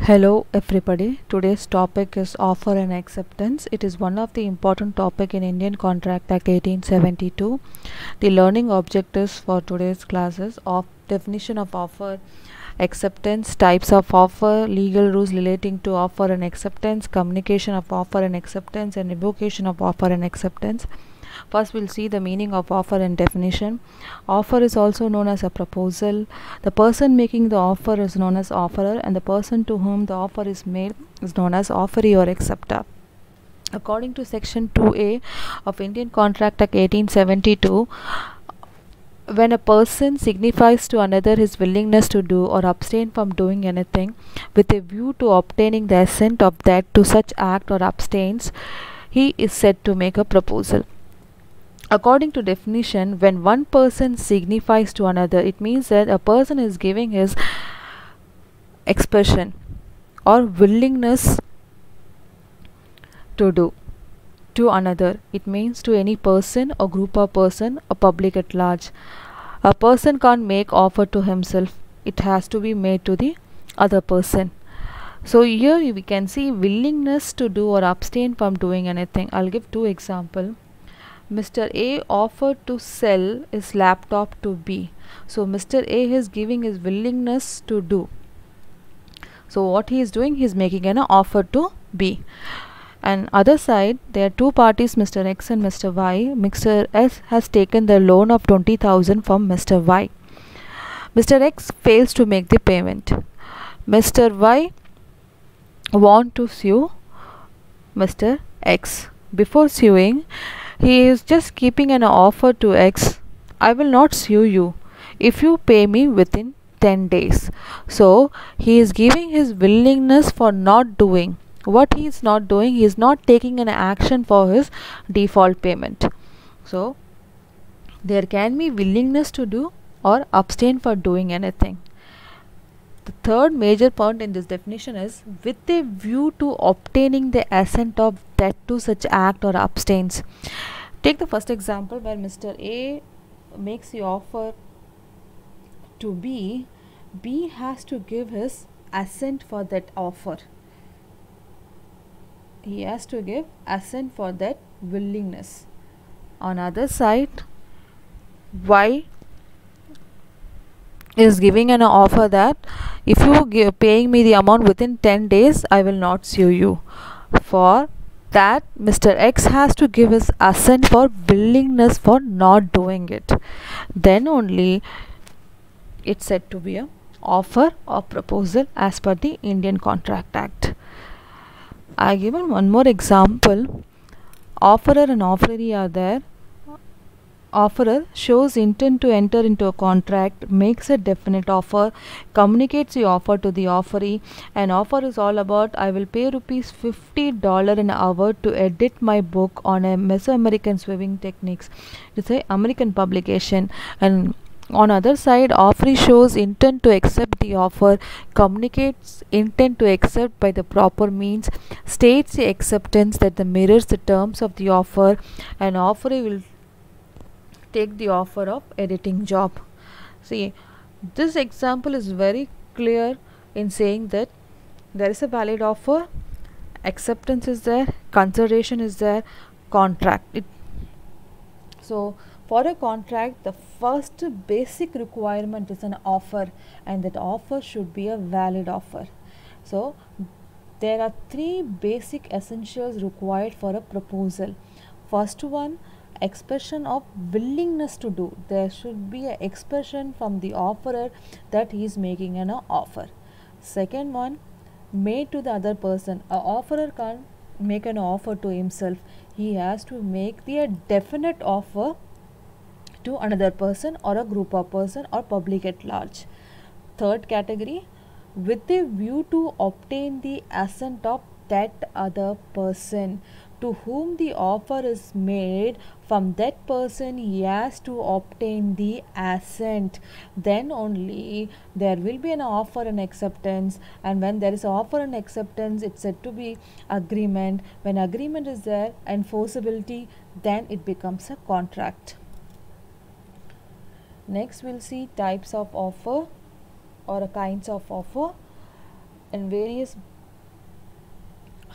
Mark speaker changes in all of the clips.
Speaker 1: Hello everybody. Today's topic is offer and acceptance. It is one of the important topic in Indian Contract Act 1872. The learning objectives for today's classes of definition of offer, acceptance, types of offer, legal rules relating to offer and acceptance, communication of offer and acceptance, and revocation of offer and acceptance. First, we'll see the meaning of offer and definition. Offer is also known as a proposal. The person making the offer is known as offerer, and the person to whom the offer is made is known as offeree or acceptor. According to Section 2A of Indian Contract Act 1872, when a person signifies to another his willingness to do or abstain from doing anything with a view to obtaining the assent of that to such act or abstains, he is said to make a proposal. According to definition, when one person signifies to another, it means that a person is giving his expression or willingness to do to another. It means to any person or group of person or public at large. A person can't make offer to himself. It has to be made to the other person. So here we can see willingness to do or abstain from doing anything. I'll give two examples. Mr. A offered to sell his laptop to B. So Mr. A is giving his willingness to do. So what he is doing, he is making an offer to B. And other side, there are two parties, Mr. X and Mr. Y. Mr. S has taken the loan of 20,000 from Mr. Y. Mr. X fails to make the payment. Mr. Y want to sue Mr. X. Before suing, he is just keeping an offer to X. I will not sue you if you pay me within 10 days. So he is giving his willingness for not doing. What he is not doing, he is not taking an action for his default payment. So there can be willingness to do or abstain for doing anything. The third major point in this definition is with a view to obtaining the assent of that to such act or abstains. Take the first example where Mr. A makes the offer to B. B has to give his assent for that offer. He has to give assent for that willingness. On other side, Y is giving an offer that if you paying me the amount within 10 days, I will not sue you. For that, Mr. X has to give his assent for willingness for not doing it. Then only it's said to be an offer or proposal as per the Indian Contract Act. I given one more example. Offerer and offeree are there. Offerer shows intent to enter into a contract, makes a definite offer, communicates the offer to the offeree. An offer is all about I will pay rupees $50 an hour to edit my book on a Mesoamerican swimming techniques. It's a American publication. And on other side, offeree shows intent to accept the offer, communicates intent to accept by the proper means, states the acceptance that mirrors the terms of the offer, and offeree will take the offer of editing job. See, this example is very clear in saying that there is a valid offer, acceptance is there, consideration is there, contract. So for a contract, the first basic requirement is an offer, and that offer should be a valid offer. So there are three basic essentials required for a proposal. First one, expression of willingness to do. There should be an expression from the offerer that he is making an offer. Second one, made to the other person. An offerer can't make an offer to himself. He has to make the definite offer to another person or a group of person or public at large. Third category, with a view to obtain the assent of that other person to whom the offer is made. From that person he has to obtain the assent. Then only there will be an offer and acceptance, and when there is an offer and acceptance, it's said to be agreement. When agreement is there, enforceability, then it becomes a contract. Next we'll see types of offer or kinds of offer. and various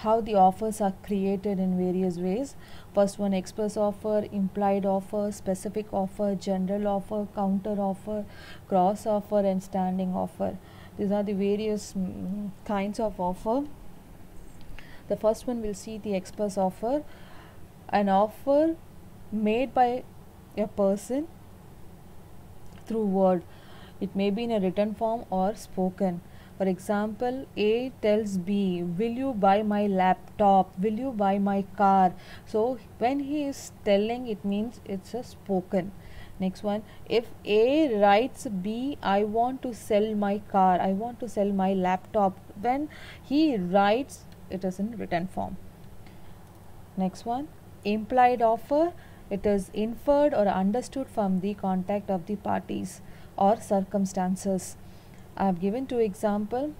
Speaker 1: how the offers are created in various ways. First one, express offer, implied offer, specific offer, general offer, counter offer, cross offer, and standing offer. These are the various kinds of offer. The first one, we'll see the express offer. An offer made by a person through word. It may be in a written form or spoken. For example, A tells B, will you buy my laptop? Will you buy my car? So when he is telling, it means it's a spoken. Next one, if A writes B, I want to sell my car, I want to sell my laptop. When he writes, it is in written form. Next one, implied offer. It is inferred or understood from the contact of the parties or circumstances. I have given two examples.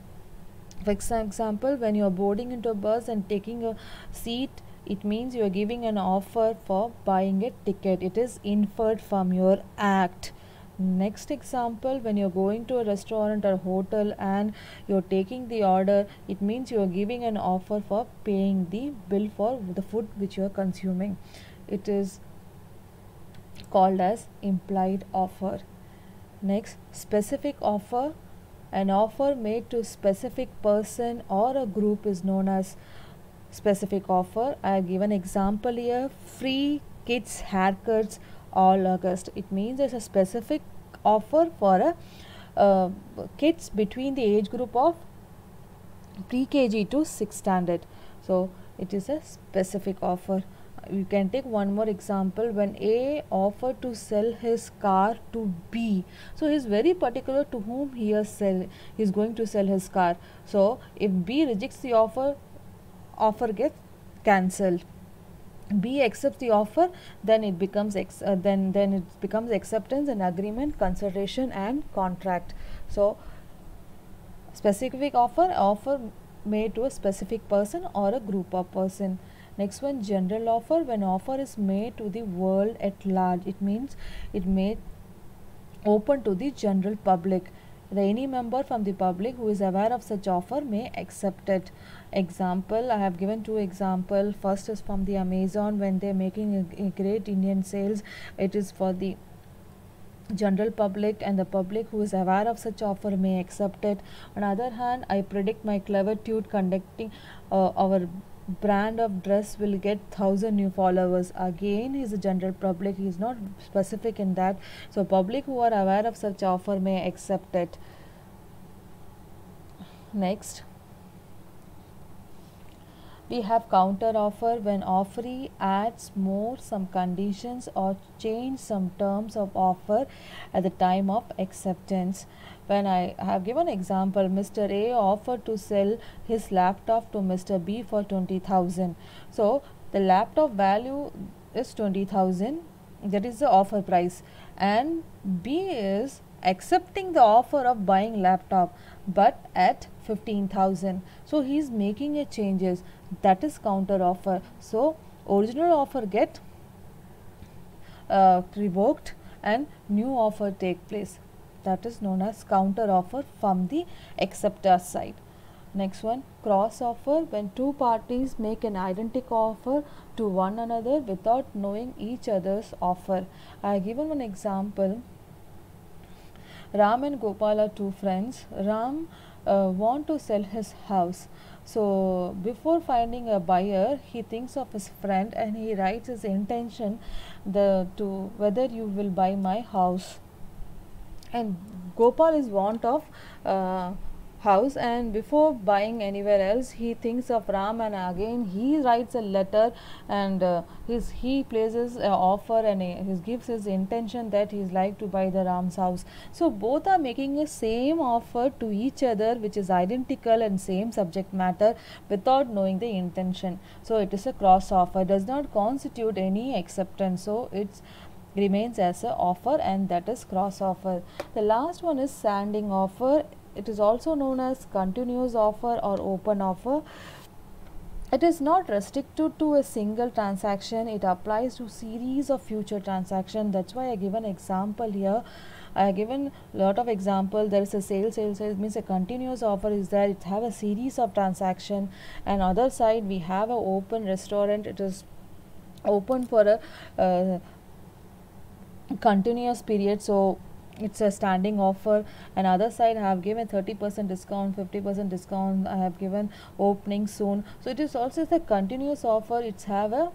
Speaker 1: For example, when you are boarding into a bus and taking a seat, it means you are giving an offer for buying a ticket. It is inferred from your act. Next example, when you're going to a restaurant or hotel and you're taking the order, it means you are giving an offer for paying the bill for the food which you are consuming. It is called as implied offer. Next, specific offer. An offer made to specific person or a group is known as specific offer. I have given example here, free kids haircuts all August. It means there's a specific offer for a kids between the age group of pre-KG to 6th standard. So it is a specific offer. You can take one more example. When A offered to sell his car to B, so he is very particular to whom he is going to sell his car. So if B rejects the offer gets cancelled. B accepts the offer, then it becomes then it becomes acceptance and agreement, consideration and contract. So specific offer made to a specific person or a group of person. Next one, general offer. When offer is made to the world at large, it means it made open to the general public. Any member from the public who is aware of such offer may accept it. Example, I have given two examples. First is from the Amazon. When they are making a great Indian sales, it is for the general public, and the public who is aware of such offer may accept it. On the other hand, I predict my Clevertude conducting our brand of dress will get 1,000 new followers. Again, he is a general public, he is not specific in that. So public who are aware of such offer may accept it. Next, we have counter offer. When offeree adds more some conditions or change some terms of offer at the time of acceptance. When I have given example, Mr. A offered to sell his laptop to Mr. B for 20,000. So the laptop value is 20,000, that is the offer price, and B is accepting the offer of buying laptop but at 15,000. So he is making a changes, that is counter offer. So original offer get revoked and new offer take place. That is known as counter offer from the acceptor side. Next one, cross offer. When two parties make an identical offer to one another without knowing each other's offer. I have given one example. Ram and Gopal are two friends. Ram want to sell his house. So before finding a buyer, he thinks of his friend and he writes his intention to whether you will buy my house. And Gopal is want of house, and before buying anywhere else he thinks of Ram, and again he writes a letter and he places an offer and he gives his intention that he is like to buy the Ram's house. So both are making a same offer to each other which is identical and same subject matter without knowing the intention. So it is a cross offer, does not constitute any acceptance, so it's remains as a offer, and that is cross offer. The last one is standing offer. It is also known as continuous offer or open offer. It is not restricted to a single transaction, it applies to series of future transactions. That's why I give an example here. I have given lot of example. There is a sale means a continuous offer is there, it have a series of transaction. And other side we have a open restaurant, it is open for a continuous period, so it's a standing offer. And other side I have given 30% discount, 50% discount, I have given opening soon. So it is also the continuous offer, it's have a,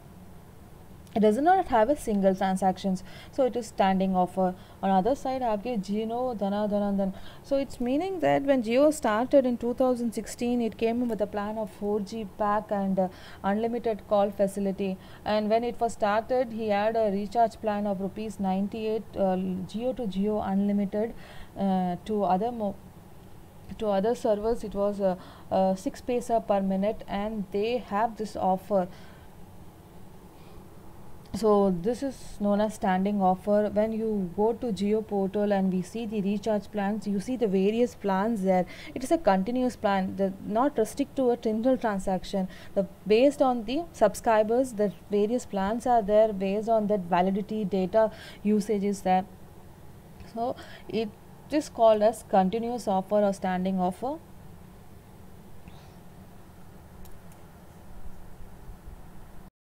Speaker 1: it does not have a single transactions, so it is standing offer. On other side I have given Jio Dhana Dhanandan. So it's meaning that when Jio started in 2016, it came with a plan of 4G pack and unlimited call facility. And when it was started, he had a recharge plan of rupees 98, Jio to Jio unlimited. To other servers it was 6 paisa per minute, and they have this offer. So this is known as standing offer. When you go to Jio portal and we see the recharge plans, you see the various plans there. It is a continuous plan, not restrict to a single transaction. Based on the subscribers, the various plans are there, based on that validity, data usage is there. So it is called as continuous offer or standing offer.